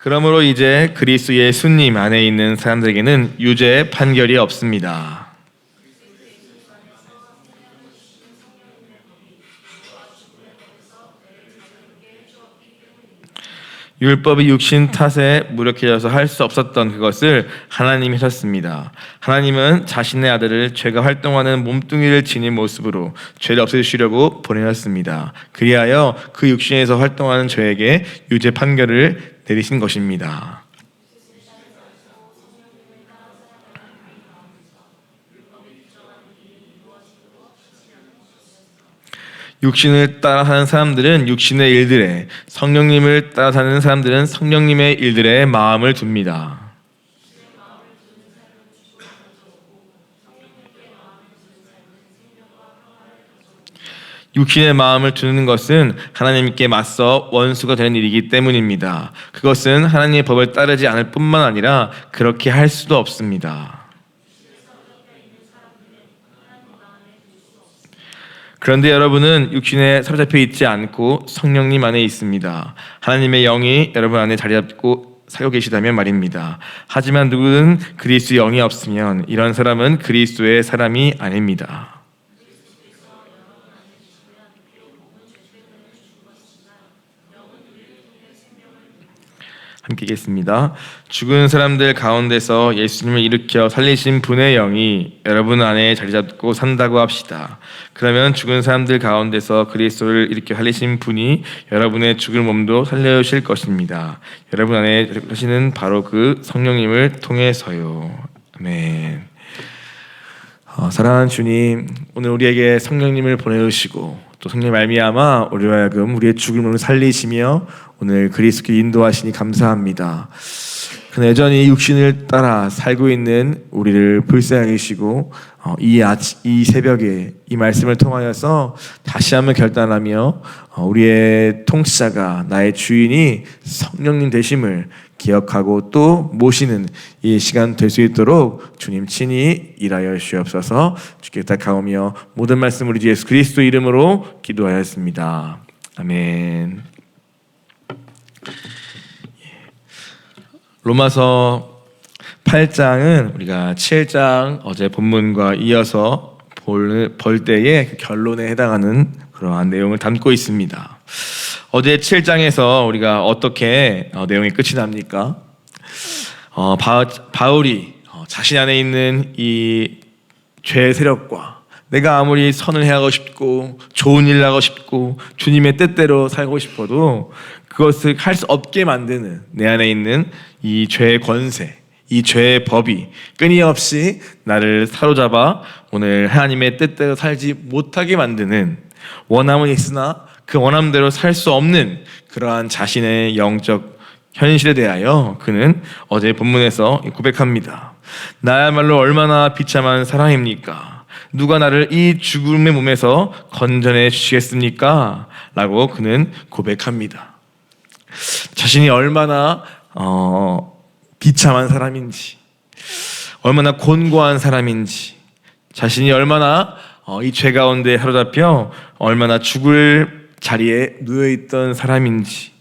그러므로 이제 그리스도 예수님 안에 있는 사람들에게는 유죄의 판결이 없습니다. 율법이 육신 탓에 무력해져서 할 수 없었던 그것을 하나님이 하셨습니다. 하나님은 자신의 아들을 죄가 활동하는 몸뚱이를 지닌 모습으로 죄를 없애주시려고 보내셨습니다. 그리하여 그 육신에서 활동하는 죄에게 유죄 판결을 내리신 것입니다. 육신을 따라 사는 사람들은 육신의 일들에, 성령님을 따라 사는 사람들은 성령님의 일들에 마음을 둡니다. 육신의 마음을 두는 것은 하나님께 맞서 원수가 되는 일이기 때문입니다. 그것은 하나님의 법을 따르지 않을 뿐만 아니라 그렇게 할 수도 없습니다. 그런데 여러분은 육신에 사로잡혀 있지 않고 성령님 안에 있습니다. 하나님의 영이 여러분 안에 자리 잡고 살고 계시다면 말입니다. 하지만 누구든 그리스도의 영이 없으면 이런 사람은 그리스도의 사람이 아닙니다. 함께 읽겠습니다. 죽은 사람들 가운데서 예수님을 일으켜 살리신 분의 영이 여러분 안에 자리 잡고 산다고 합시다. 그러면 죽은 사람들 가운데서 그리스도를 일으켜 살리신 분이 여러분의 죽을 몸도 살려주실 것입니다. 여러분 안에 하시는 바로 그 성령님을 통해서요. 아멘. 사랑하는 주님, 오늘 우리에게 성령님을 보내주시고 또 성령 말미암아 우리로 하여금 우리의 죽을 몸을 살리시며 오늘 그리스도께 인도하시니 감사합니다. 그러나 여전히 육신을 따라 살고 있는 우리를 불쌍히 여기시고 이 새벽에 이 말씀을 통하여서 다시 한번 결단하며 우리의 통치자가 나의 주인이 성령님 되심을 기억하고 또 모시는 이 시간 될 수 있도록 주님 친히 일하여 주시옵소서. 주께 부탁하오며 모든 말씀 우리 주 예수 그리스도 이름으로 기도하였습니다. 아멘. 로마서 8장은 우리가 7장 어제 본문과 이어서 볼 때의 결론에 해당하는 그러한 내용을 담고 있습니다. 어제 7장에서 우리가 어떻게 내용이 끝이 납니까? 바울이 자신 안에 있는 이 죄의 세력과 내가 아무리 선을 행하고 싶고 좋은 일을 하고 싶고 주님의 뜻대로 살고 싶어도 그것을 할 수 없게 만드는 내 안에 있는 이 죄의 권세, 이 죄의 법이 끊임없이 나를 사로잡아 오늘 하나님의 뜻대로 살지 못하게 만드는, 원함은 있으나 그 원함대로 살 수 없는 그러한 자신의 영적 현실에 대하여 그는 어제 본문에서 고백합니다. 나야말로 얼마나 비참한 사람입니까? 누가 나를 이 죽음의 몸에서 건져내 주시겠습니까? 라고 그는 고백합니다. 자신이 얼마나 비참한 사람인지, 얼마나 곤고한 사람인지, 자신이 얼마나 이 죄 가운데 사로잡혀 얼마나 죽을 자리에 누워있던 사람인지,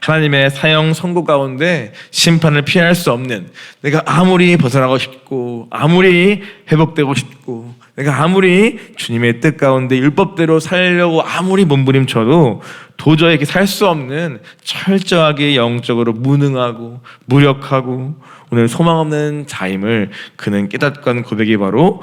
하나님의 사형 선고 가운데 심판을 피할 수 없는, 내가 아무리 벗어나고 싶고 아무리 회복되고 싶고 내가 아무리 주님의 뜻 가운데 율법대로 살려고 아무리 몸부림쳐도 도저히 이렇게 살 수 없는, 철저하게 영적으로 무능하고 무력하고 오늘 소망 없는 자임을 그는 깨닫고 하는 고백이 바로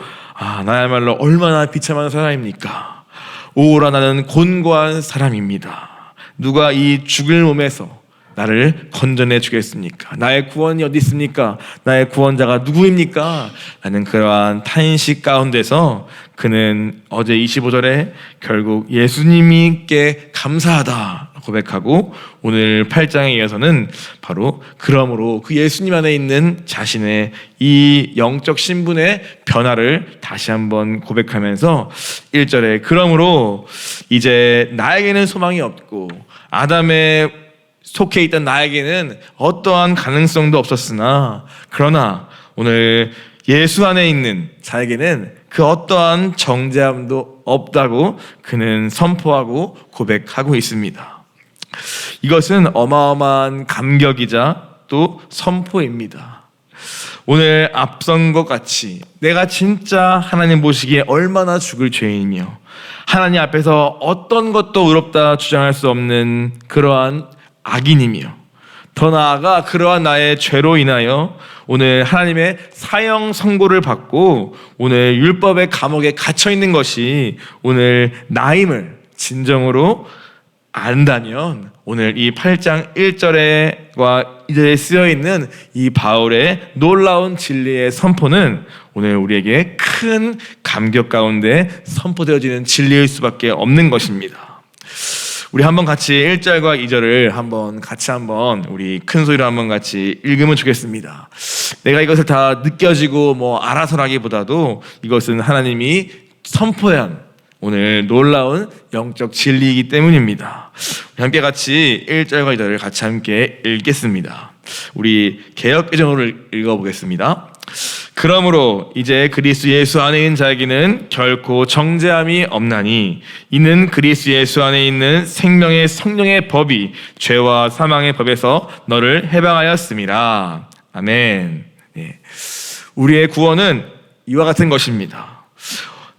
나야말로 얼마나 비참한 사람입니까? 오라 나는 곤고한 사람입니다. 누가 이 죽을 몸에서 나를 건져내 주겠습니까? 나의 구원이 어디 있습니까? 나의 구원자가 누구입니까? 라는 그러한 탄식 가운데서 그는 어제 25절에 결국 예수님께 감사하다 고백하고 오늘 8장에 이어서는 바로 그러므로 그 예수님 안에 있는 자신의 이 영적 신분의 변화를 다시 한번 고백하면서 1절에 그러므로 이제 나에게는 소망이 없고 아담의 속해 있던 나에게는 어떠한 가능성도 없었으나 그러나 오늘 예수 안에 있는 자에게는 그 어떠한 정죄함도 없다고 그는 선포하고 고백하고 있습니다. 이것은 어마어마한 감격이자 또 선포입니다. 오늘 앞선 것 같이 내가 진짜 하나님 보시기에 얼마나 죽을 죄인이며 하나님 앞에서 어떤 것도 의롭다 주장할 수 없는 그러한 악인이며 더 나아가 그러한 나의 죄로 인하여 오늘 하나님의 사형 선고를 받고 오늘 율법의 감옥에 갇혀 있는 것이 오늘 나임을 진정으로 안다면 오늘 이 8장 1절과 2절에 쓰여 있는 이 바울의 놀라운 진리의 선포는 오늘 우리에게 큰 감격 가운데 선포되어지는 진리일 수밖에 없는 것입니다. 우리 한번 같이 1절과 2절을 같이 우리 큰 소리로 한번 같이 읽으면 좋겠습니다. 내가 이것을 다 느껴지고 알아서라기보다도 이것은 하나님이 선포한 오늘 놀라운 영적 진리이기 때문입니다. 우리 함께 같이 1절과 2절을 같이 함께 읽겠습니다. 우리 개역개정으로 읽어보겠습니다. 그러므로 이제 그리스도 예수 안에 있는 자에게는 결코 정죄함이 없나니 이는 그리스도 예수 안에 있는 생명의 성령의 법이 죄와 사망의 법에서 너를 해방하였음이라. 아멘. 네. 우리의 구원은 이와 같은 것입니다.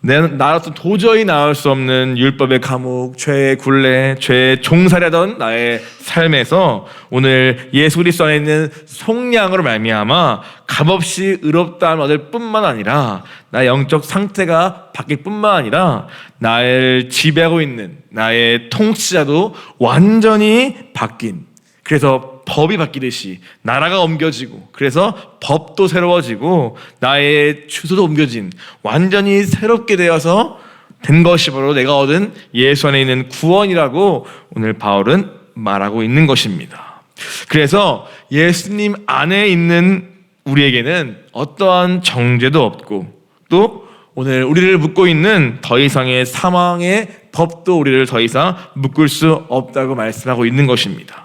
나로서 도저히 나올 수 없는 율법의 감옥, 죄의 굴레, 죄의 종살이하던 나의 삶에서 오늘 예수 그리스도 안에 있는 속량으로 말미암아 값없이 의롭다함을 얻을 뿐만 아니라 나의 영적 상태가 바뀔 뿐만 아니라 나를 지배하고 있는 나의 통치자도 완전히 바뀐, 그래서 법이 바뀌듯이 나라가 옮겨지고 그래서 법도 새로워지고 나의 주소도 옮겨진 완전히 새롭게 되어서 된 것이 바로 내가 얻은 예수 안에 있는 구원이라고 오늘 바울은 말하고 있는 것입니다. 그래서 예수님 안에 있는 우리에게는 어떠한 정죄도 없고 또 오늘 우리를 묶고 있는 더 이상의 사망의 법도 우리를 더 이상 묶을 수 없다고 말씀하고 있는 것입니다.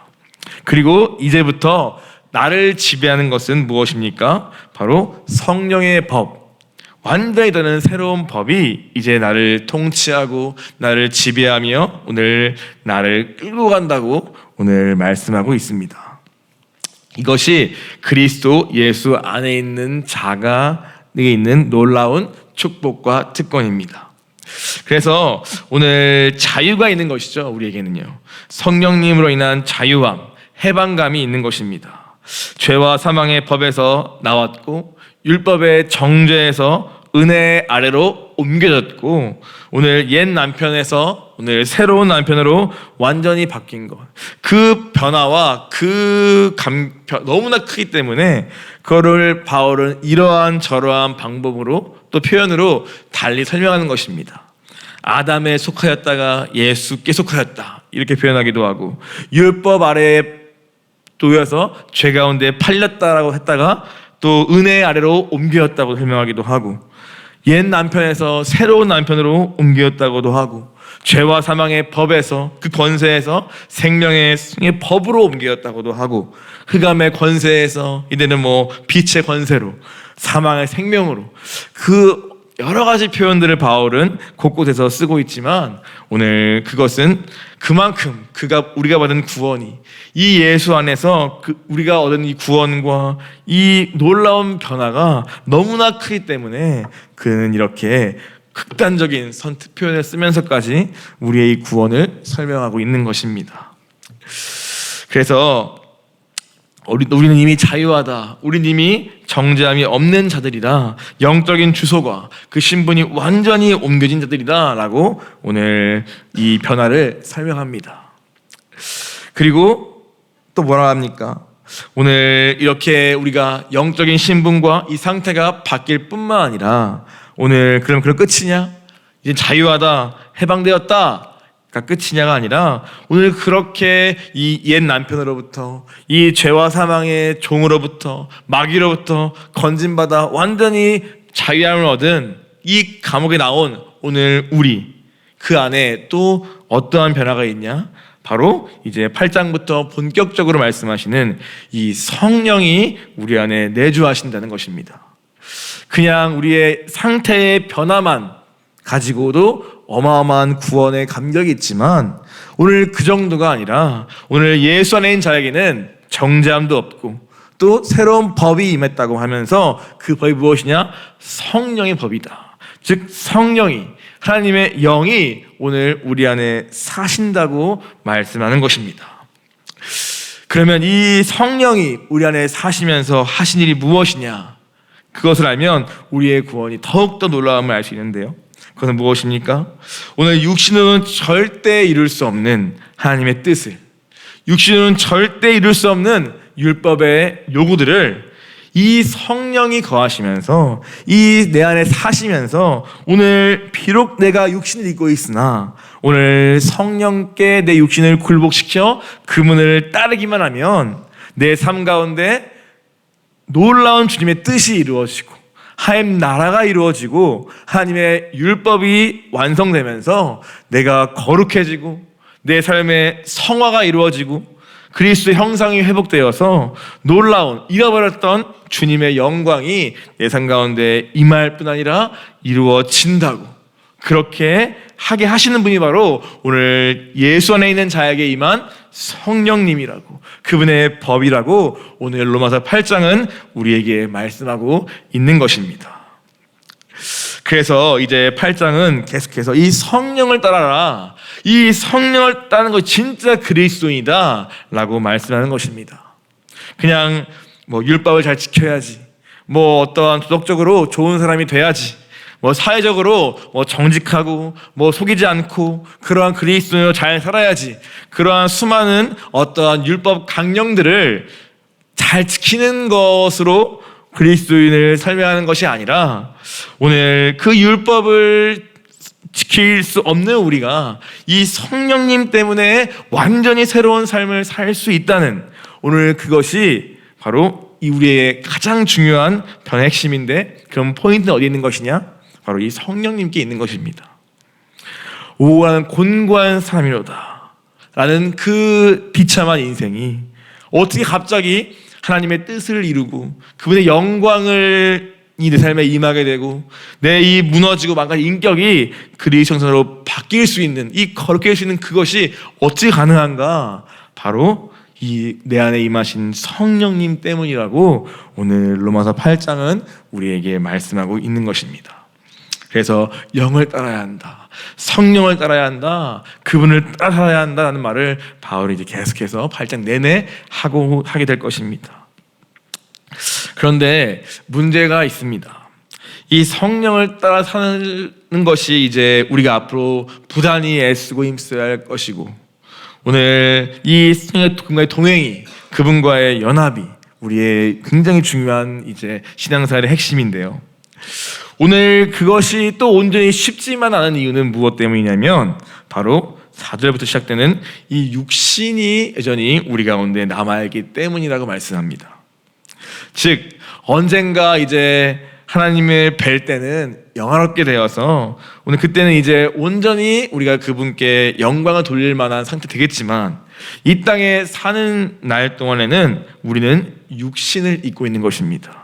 그리고 이제부터 나를 지배하는 것은 무엇입니까? 바로 성령의 법, 완전히 다른 새로운 법이 이제 나를 통치하고 나를 지배하며 오늘 나를 끌고 간다고 오늘 말씀하고 있습니다. 이것이 그리스도 예수 안에 있는 자가 내게 있는 놀라운 축복과 특권입니다. 그래서 오늘 자유가 있는 것이죠. 우리에게는요, 성령님으로 인한 자유함, 해방감이 있는 것입니다. 죄와 사망의 법에서 나왔고 율법의 정죄에서 은혜 아래로 옮겨졌고 오늘 옛 남편에서 오늘 새로운 남편으로 완전히 바뀐 것, 그 변화와 너무나 크기 때문에 그거를 바울은 이러한 저러한 방법으로 또 표현으로 달리 설명하는 것입니다. 아담에 속하였다가 예수께 속하였다 이렇게 표현하기도 하고, 율법 아래에 놓여서 죄 가운데 팔렸다라고 했다가 또 은혜 아래로 옮겼다고 설명하기도 하고, 옛 남편에서 새로운 남편으로 옮겼다고도 하고, 죄와 사망의 법에서 그 권세에서 생명의 법으로 옮겼다고도 하고, 흑암의 권세에서 이제는 빛의 권세로, 사망의 생명으로, 그 여러 가지 표현들을 바울은 곳곳에서 쓰고 있지만 오늘 그것은 그만큼 우리가 받은 구원이 이 예수 안에서 우리가 얻은 이 구원과 이 놀라운 변화가 너무나 크기 때문에 그는 이렇게 극단적인 선택 표현을 쓰면서까지 우리의 이 구원을 설명하고 있는 것입니다. 그래서 우리는 이미 자유하다, 우리는 이미 정죄함이 없는 자들이다, 영적인 주소가 그 신분이 완전히 옮겨진 자들이다 라고 오늘 이 변화를 설명합니다. 그리고 또 뭐라 합니까? 오늘 이렇게 우리가 영적인 신분과 이 상태가 바뀔 뿐만 아니라 오늘 그럼 끝이냐? 이제 자유하다, 해방되었다 가 끝이냐가 아니라 오늘 그렇게 이 옛 남편으로부터 이 죄와 사망의 종으로부터 마귀로부터 건진받아 완전히 자유함을 얻은 이 감옥에 나온 오늘 우리, 그 안에 또 어떠한 변화가 있냐? 바로 이제 8장부터 본격적으로 말씀하시는 이 성령이 우리 안에 내주하신다는 것입니다. 그냥 우리의 상태의 변화만 가지고도 어마어마한 구원의 감격이 있지만 오늘 그 정도가 아니라 오늘 예수 안에 있는 자에게는 정죄함도 없고 또 새로운 법이 임했다고 하면서 그 법이 무엇이냐? 성령의 법이다. 즉 성령이, 하나님의 영이 오늘 우리 안에 사신다고 말씀하는 것입니다. 그러면 이 성령이 우리 안에 사시면서 하신 일이 무엇이냐? 그것을 알면 우리의 구원이 더욱더 놀라움을 알 수 있는데요, 그것은 무엇입니까? 오늘 육신으로는 절대 이룰 수 없는 하나님의 뜻을, 육신으로는 절대 이룰 수 없는 율법의 요구들을 이 성령이 거하시면서, 이 내 안에 사시면서, 오늘 비록 내가 육신을 입고 있으나 오늘 성령께 내 육신을 굴복시켜 그분을 따르기만 하면 내 삶 가운데 놀라운 주님의 뜻이 이루어지고 하나님 나라가 이루어지고 하나님의 율법이 완성되면서 내가 거룩해지고 내 삶의 성화가 이루어지고 그리스도의 형상이 회복되어서 놀라운, 잃어버렸던 주님의 영광이 내 삶 가운데 임할 뿐 아니라 이루어진다고, 그렇게 하게 하시는 분이 바로 오늘 예수 안에 있는 자에게 임한 성령님이라고, 그분의 법이라고 오늘 로마서 8장은 우리에게 말씀하고 있는 것입니다. 그래서 이제 8장은 계속해서 이 성령을 따라라, 이 성령을 따르는 것이 진짜 그리스도인이다 라고 말씀하는 것입니다. 그냥 뭐 율법을 잘 지켜야지, 뭐 어떠한 도덕적으로 좋은 사람이 돼야지, 뭐 사회적으로 뭐 정직하고 뭐 속이지 않고 그러한 그리스도인으로 잘 살아야지, 그러한 수많은 어떠한 율법 강령들을 잘 지키는 것으로 그리스도인을 설명하는 것이 아니라, 오늘 그 율법을 지킬 수 없는 우리가 이 성령님 때문에 완전히 새로운 삶을 살 수 있다는, 오늘 그것이 바로 이 우리의 가장 중요한 변의 핵심인데, 그럼 포인트는 어디 있는 것이냐? 바로 이 성령님께 있는 것입니다. 오하는 곤고한 사람이로다 라는 그 비참한 인생이 어떻게 갑자기 하나님의 뜻을 이루고 그분의 영광을 내 삶에 임하게 되고 내 이 무너지고 망가진 인격이 그리스도 형상으로 바뀔 수 있는, 이 거룩해질 수 있는 그것이 어찌 가능한가? 바로 이 내 안에 임하신 성령님 때문이라고 오늘 로마서 8장은 우리에게 말씀하고 있는 것입니다. 그래서 영을 따라야 한다, 성령을 따라야 한다, 그분을 따라 살아야 한다는 말을 바울이 이제 계속해서 8장 내내 하게 될 것입니다. 그런데 문제가 있습니다. 이 성령을 따라 사는 것이 이제 우리가 앞으로 부단히 애쓰고 힘써야 할 것이고, 오늘 이 성령의 동행이, 그분과의 연합이 우리의 굉장히 중요한 이제 신앙생활의 핵심인데요, 오늘 그것이 또 온전히 쉽지만 않은 이유는 무엇 때문이냐면 바로 4절부터 시작되는 이 육신이 여전히 우리 가운데 남아있기 때문이라고 말씀합니다. 즉 언젠가 이제 하나님을 뵐 때는 영화롭게 되어서 오늘 그때는 이제 온전히 우리가 그분께 영광을 돌릴 만한 상태 되겠지만, 이 땅에 사는 날 동안에는 우리는 육신을 입고 있는 것입니다.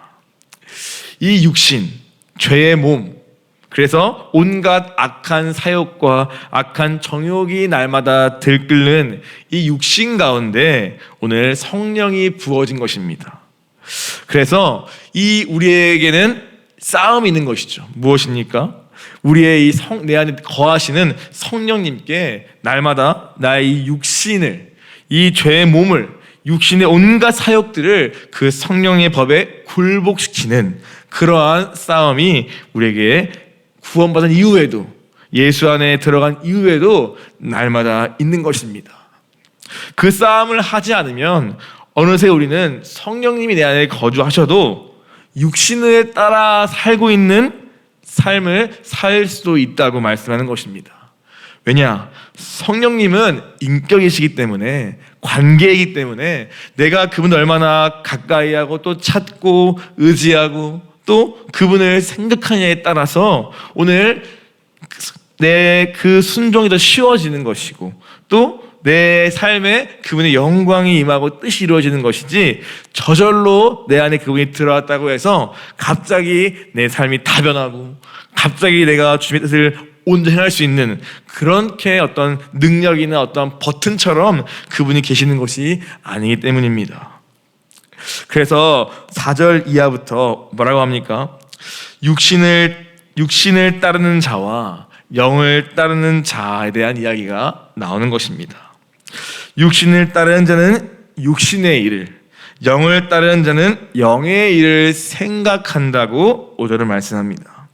이 육신, 죄의 몸, 그래서 온갖 악한 사욕과 악한 정욕이 날마다 들끓는 이 육신 가운데 오늘 성령이 부어진 것입니다. 그래서 이 우리에게는 싸움이 있는 것이죠. 무엇입니까? 우리의 내 안에 거하시는 성령님께 날마다 나의 육신을, 이 죄의 몸을, 육신의 온갖 사욕들을 그 성령의 법에 굴복시키는 그러한 싸움이 우리에게 구원받은 이후에도, 예수 안에 들어간 이후에도 날마다 있는 것입니다. 그 싸움을 하지 않으면 어느새 우리는 성령님이 내 안에 거주하셔도 육신을 따라 살고 있는 삶을 살 수도 있다고 말씀하는 것입니다. 왜냐? 성령님은 인격이시기 때문에, 관계이기 때문에 내가 그분을 얼마나 가까이 하고 또 찾고 의지하고 또 그분을 생각하냐에 따라서 오늘 내 그 순종이 더 쉬워지는 것이고 또 내 삶에 그분의 영광이 임하고 뜻이 이루어지는 것이지, 저절로 내 안에 그분이 들어왔다고 해서 갑자기 내 삶이 다 변하고 갑자기 내가 주님의 뜻을 온전히 할 수 있는 그렇게 어떤 능력이나 어떤 버튼처럼 그분이 계시는 것이 아니기 때문입니다. 그래서 4절 이하부터 뭐라고 합니까? 육신을 따르는 자와 영을 따르는 자에 대한 이야기가 나오는 것입니다. 육신을 따르는 자는 육신의 일을, 영을 따르는 자는 영의 일을 생각한다고 5절을 말씀합니다.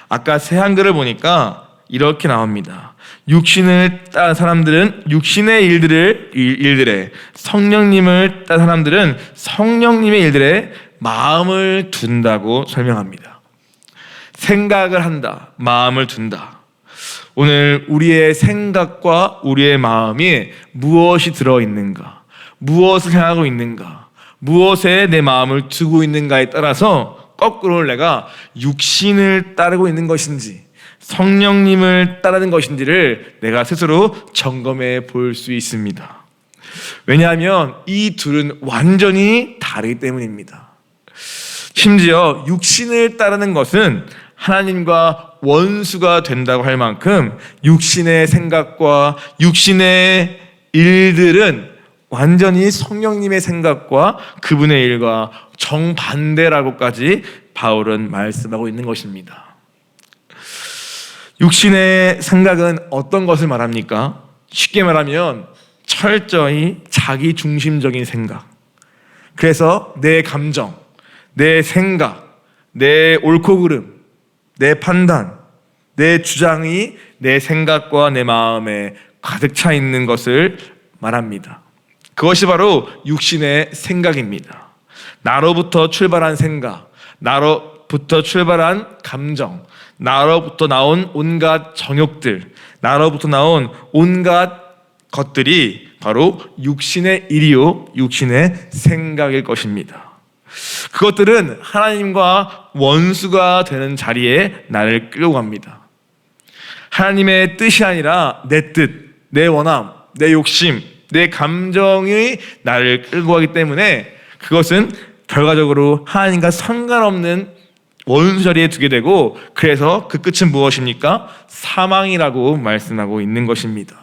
아까 새 한글을 보니까 이렇게 나옵니다. 육신을 따른 사람들은 육신의 일들에, 성령님을 따른 사람들은 성령님의 일들에 마음을 둔다고 설명합니다. 생각을 한다, 마음을 둔다. 오늘 우리의 생각과 우리의 마음이 무엇이 들어있는가, 무엇을 향하고 있는가, 무엇에 내 마음을 두고 있는가에 따라서 거꾸로 내가 육신을 따르고 있는 것인지 성령님을 따르는 것인지를 내가 스스로 점검해 볼 수 있습니다. 왜냐하면 이 둘은 완전히 다르기 때문입니다. 심지어 육신을 따르는 것은 하나님과 원수가 된다고 할 만큼 육신의 생각과 육신의 일들은 완전히 성령님의 생각과 그분의 일과 정반대라고까지 바울은 말씀하고 있는 것입니다. 육신의 생각은 어떤 것을 말합니까? 쉽게 말하면 철저히 자기 중심적인 생각. 그래서 내 감정, 내 생각, 내 옳고 그름, 내 판단, 내 주장이 내 생각과 내 마음에 가득 차 있는 것을 말합니다. 그것이 바로 육신의 생각입니다. 나로부터 출발한 생각, 나로부터 출발한 감정, 나로부터 나온 온갖 정욕들, 나로부터 나온 온갖 것들이 바로 육신의 일이요, 육신의 생각일 것입니다. 그것들은 하나님과 원수가 되는 자리에 나를 끌고 갑니다. 하나님의 뜻이 아니라 내 뜻, 내 원함, 내 욕심, 내 감정이 나를 끌고 가기 때문에 그것은 결과적으로 하나님과 상관없는 원수 자리에 두게 되고, 그래서 그 끝은 무엇입니까? 사망이라고 말씀하고 있는 것입니다.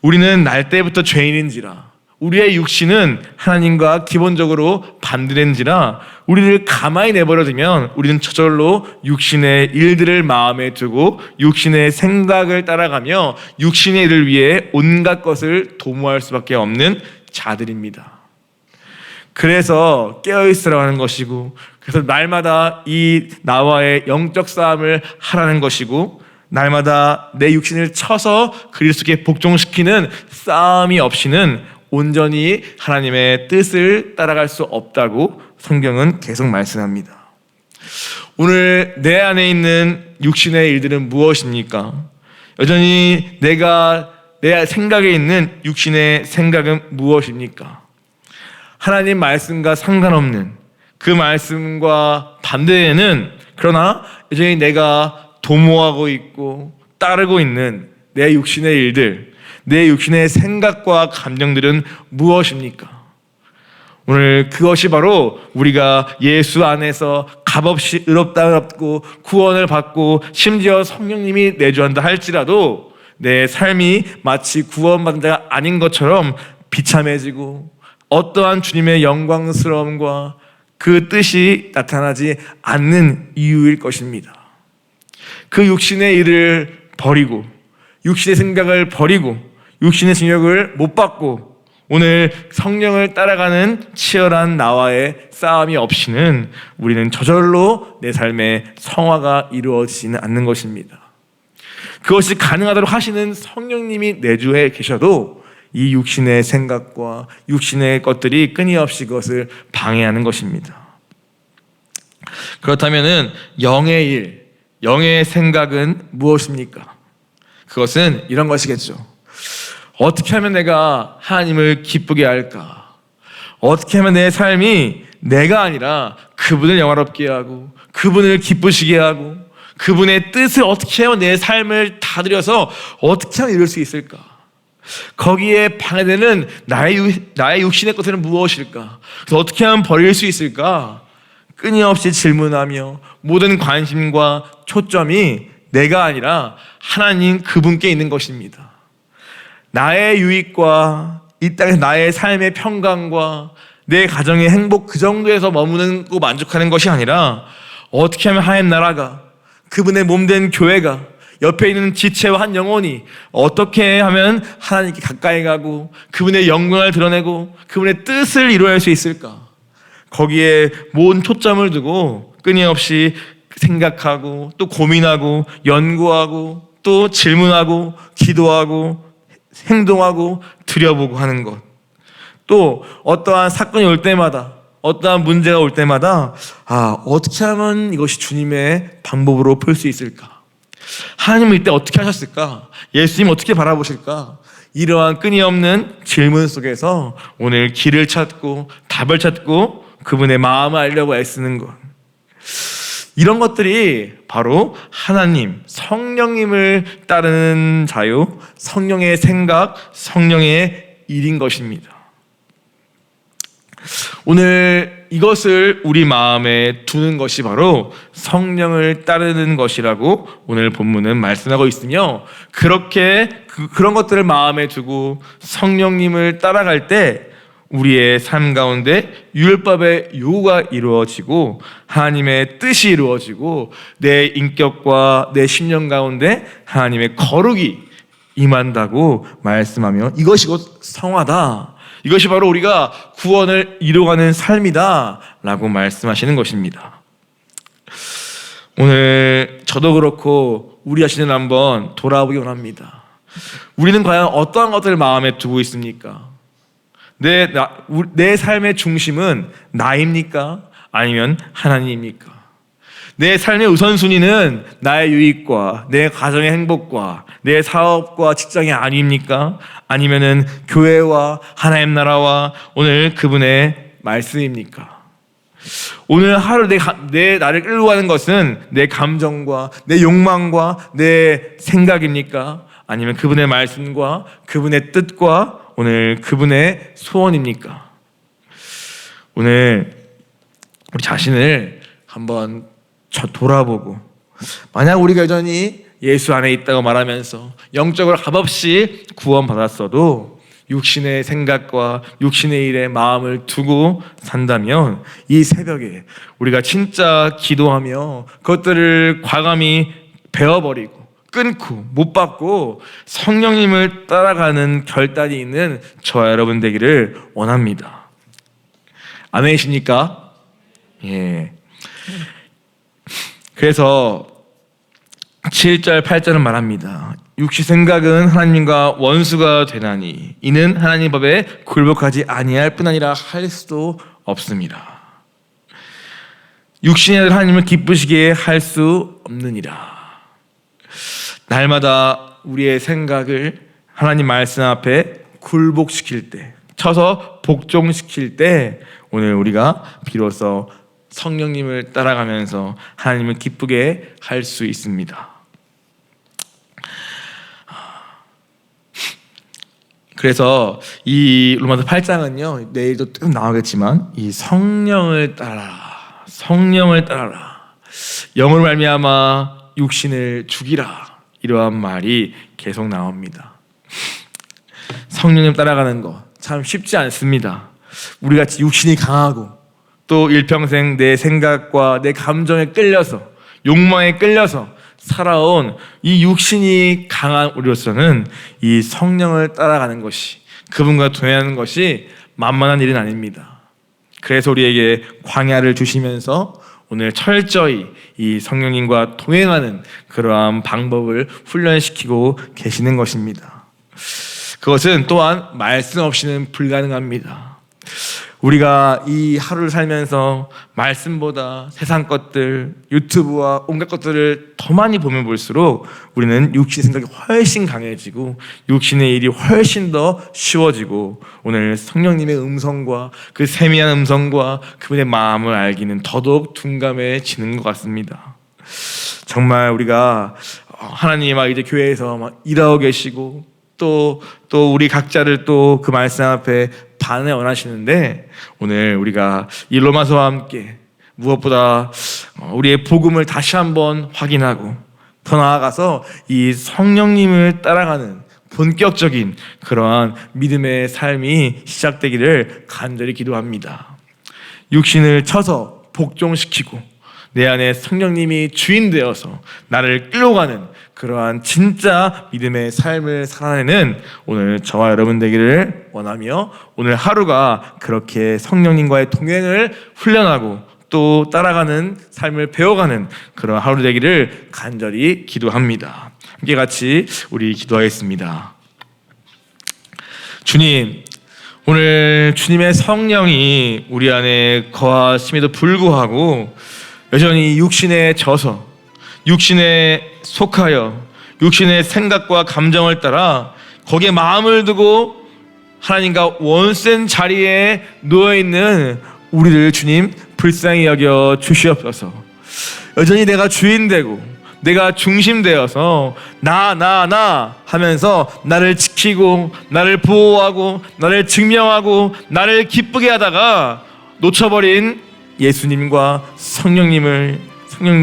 우리는 날 때부터 죄인인지라, 우리의 육신은 하나님과 기본적으로 반대된지라 우리를 가만히 내버려두면 우리는 저절로 육신의 일들을 마음에 두고 육신의 생각을 따라가며 육신의 일을 위해 온갖 것을 도모할 수밖에 없는 자들입니다. 그래서 깨어있으라고 하는 것이고, 그래서 날마다 이 나와의 영적 싸움을 하라는 것이고, 날마다 내 육신을 쳐서 그리스도께 복종시키는 싸움이 없이는 온전히 하나님의 뜻을 따라갈 수 없다고 성경은 계속 말씀합니다. 오늘 내 안에 있는 육신의 일들은 무엇입니까? 여전히 내 생각에 있는 육신의 생각은 무엇입니까? 하나님 말씀과 상관없는 그 말씀과 반대에는, 그러나 여전히 내가 도모하고 있고 따르고 있는 내 육신의 일들, 내 육신의 생각과 감정들은 무엇입니까? 오늘 그것이 바로 우리가 예수 안에서 값없이 의롭고 구원을 받고 심지어 성령님이 내주한다 할지라도 내 삶이 마치 구원받은 자가 아닌 것처럼 비참해지고 어떠한 주님의 영광스러움과 그 뜻이 나타나지 않는 이유일 것입니다. 그 육신의 일을 버리고 육신의 생각을 버리고 육신의 정욕을 못 받고 오늘 성령을 따라가는 치열한 나와의 싸움이 없이는 우리는 저절로 내 삶의 성화가 이루어지지는 않는 것입니다. 그것이 가능하도록 하시는 성령님이 내주해 계셔도 이 육신의 생각과 육신의 것들이 끊임없이 그것을 방해하는 것입니다. 그렇다면 영의 일, 영의 생각은 무엇입니까? 그것은 이런 것이겠죠. 어떻게 하면 내가 하나님을 기쁘게 할까? 어떻게 하면 내 삶이 내가 아니라 그분을 영화롭게 하고 그분을 기쁘시게 하고 그분의 뜻을 어떻게 하면 내 삶을 다 들여서 어떻게 하면 이룰 수 있을까? 거기에 방해되는 나의 육신의 것들은 무엇일까? 그래서 어떻게 하면 버릴 수 있을까? 끊임없이 질문하며 모든 관심과 초점이 내가 아니라 하나님 그분께 있는 것입니다. 나의 유익과 이 땅에서 나의 삶의 평강과 내 가정의 행복 그 정도에서 머무는 고 만족하는 것이 아니라 어떻게 하면 하나님 나라가, 그분의 몸된 교회가, 옆에 있는 지체와 한 영혼이 어떻게 하면 하나님께 가까이 가고 그분의 영광을 드러내고 그분의 뜻을 이루어낼 수 있을까? 거기에 모든 초점을 두고 끊임없이 생각하고 또 고민하고 연구하고 또 질문하고 기도하고 행동하고 들여보고 하는 것. 또 어떠한 사건이 올 때마다, 어떠한 문제가 올 때마다 어떻게 하면 이것이 주님의 방법으로 풀 수 있을까? 하나님은 이때 어떻게 하셨을까? 예수님 어떻게 바라보실까? 이러한 끊임없는 질문 속에서 오늘 길을 찾고 답을 찾고 그분의 마음을 알려고 애쓰는 것. 이런 것들이 바로 하나님, 성령님을 따르는 자유, 성령의 생각, 성령의 일인 것입니다. 오늘 이것을 우리 마음에 두는 것이 바로 성령을 따르는 것이라고 오늘 본문은 말씀하고 있으며, 그렇게 그런 것들을 마음에 두고 성령님을 따라갈 때 우리의 삶 가운데 율법의 요구가 이루어지고 하나님의 뜻이 이루어지고 내 인격과 내 심령 가운데 하나님의 거룩이 임한다고 말씀하며, 이것이 곧 성화다, 이것이 바로 우리가 구원을 이루어가는 삶이다 라고 말씀하시는 것입니다. 오늘 저도 그렇고 우리 자신을 한번 돌아보기 원합니다. 우리는 과연 어떠한 것들을 마음에 두고 있습니까? 내 삶의 중심은 나입니까? 아니면 하나님입니까? 내 삶의 우선순위는 나의 유익과 내 가정의 행복과 내 사업과 직장이 아닙니까? 아니면은 교회와 하나님 나라와 오늘 그분의 말씀입니까? 오늘 하루 내 나를 끌고 가는 것은 내 감정과 내 욕망과 내 생각입니까? 아니면 그분의 말씀과 그분의 뜻과 오늘 그분의 소원입니까? 오늘 우리 자신을 한번 돌아보고, 만약 우리가 여전히 예수 안에 있다고 말하면서 영적으로 값없이 구원받았어도 육신의 생각과 육신의 일에 마음을 두고 산다면 이 새벽에 우리가 진짜 기도하며 그것들을 과감히 베어버리고 끊고 못 받고 성령님을 따라가는 결단이 있는 저와 여러분 되기를 원합니다. 아멘이십니까? 예. 그래서 7절 8절은 말합니다. 육시 생각은 하나님과 원수가 되나니 이는 하나님 법에 굴복하지 아니할 뿐 아니라 할 수도 없습니다. 육신의 하나님을 기쁘시게 할 수 없느니라. 날마다 우리의 생각을 하나님 말씀 앞에 굴복시킬 때, 쳐서 복종시킬 때 오늘 우리가 비로소 성령님을 따라가면서 하나님을 기쁘게 할 수 있습니다. 그래서 이 로마서 8장은요, 내일도 쭉 나오겠지만 이 성령을 따라라, 성령을 따라라, 영으로 말미암아 육신을 죽이라, 이러한 말이 계속 나옵니다. 성령님 따라가는 거 참 쉽지 않습니다. 우리같이 육신이 강하고 또 일평생 내 생각과 내 감정에 끌려서, 욕망에 끌려서 살아온 이 육신이 강한 우리로서는 이 성령을 따라가는 것이, 그분과 동행하는 것이 만만한 일은 아닙니다. 그래서 우리에게 광야를 주시면서 오늘 철저히 이 성령님과 동행하는 그러한 방법을 훈련시키고 계시는 것입니다. 그것은 또한 말씀 없이는 불가능합니다. 우리가 이 하루를 살면서 말씀보다 세상 것들, 유튜브와 온갖 것들을 더 많이 보면 볼수록 우리는 육신 생각이 훨씬 강해지고 육신의 일이 훨씬 더 쉬워지고 오늘 성령님의 음성과 그 세미한 음성과 그분의 마음을 알기는 더더욱 둔감해지는 것 같습니다. 정말 우리가 하나님이 막 이제 교회에서 막 일하고 계시고 또 우리 각자를 또 그 말씀 앞에 반응을 원하시는데, 오늘 우리가 이 로마서와 함께 무엇보다 우리의 복음을 다시 한번 확인하고 더 나아가서 이 성령님을 따라가는 본격적인 그러한 믿음의 삶이 시작되기를 간절히 기도합니다. 육신을 쳐서 복종시키고 내 안에 성령님이 주인 되어서 나를 끌어가는 그러한 진짜 믿음의 삶을 살아내는 오늘 저와 여러분 되기를 원하며, 오늘 하루가 그렇게 성령님과의 동행을 훈련하고 또 따라가는 삶을 배워가는 그런 하루 되기를 간절히 기도합니다. 함께 같이 우리 기도하겠습니다. 주님, 오늘 주님의 성령이 우리 안에 거하심에도 불구하고 여전히 육신에 져서, 육신에 속하여 육신의 생각과 감정을 따라 거기에 마음을 두고 하나님과 원센 자리에 누워있는 우리를 주님 불쌍히 여겨 주시옵소서. 여전히 내가 주인되고 내가 중심되어서 나 하면서 나를 지키고 나를 보호하고 나를 증명하고 나를 기쁘게 하다가 놓쳐버린 예수님과 성령님을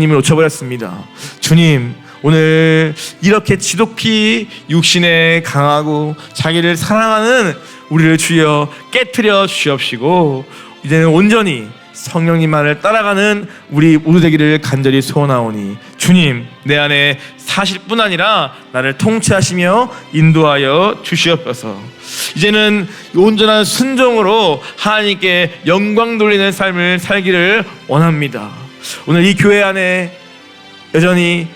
놓쳐버렸습니다. 주님, 오늘 이렇게 지독히 육신에 강하고 자기를 사랑하는 우리를 주여 깨트려 주시옵시고 이제는 온전히 성령님만을 따라가는 우리 모두 되기를 간절히 소원하오니 주님, 내 안에 사실 뿐 아니라 나를 통치하시며 인도하여 주시옵소서. 이제는 온전한 순종으로 하나님께 영광 돌리는 삶을 살기를 원합니다. 오늘 이 교회 안에 여전히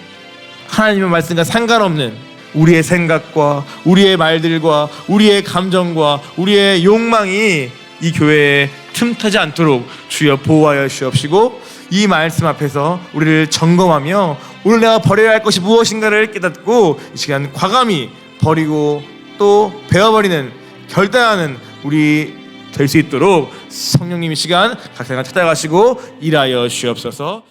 하나님의 말씀과 상관없는 우리의 생각과 우리의 말들과 우리의 감정과 우리의 욕망이 이 교회에 틈타지 않도록 주여 보호하여 주시옵시고, 이 말씀 앞에서 우리를 점검하며 오늘 내가 버려야 할 것이 무엇인가를 깨닫고 이 시간 과감히 버리고 또 베어버리는 결단하는 우리 될 수 있도록 성령님 이 시간 각 사람 찾아가시고 일하여 주시옵소서.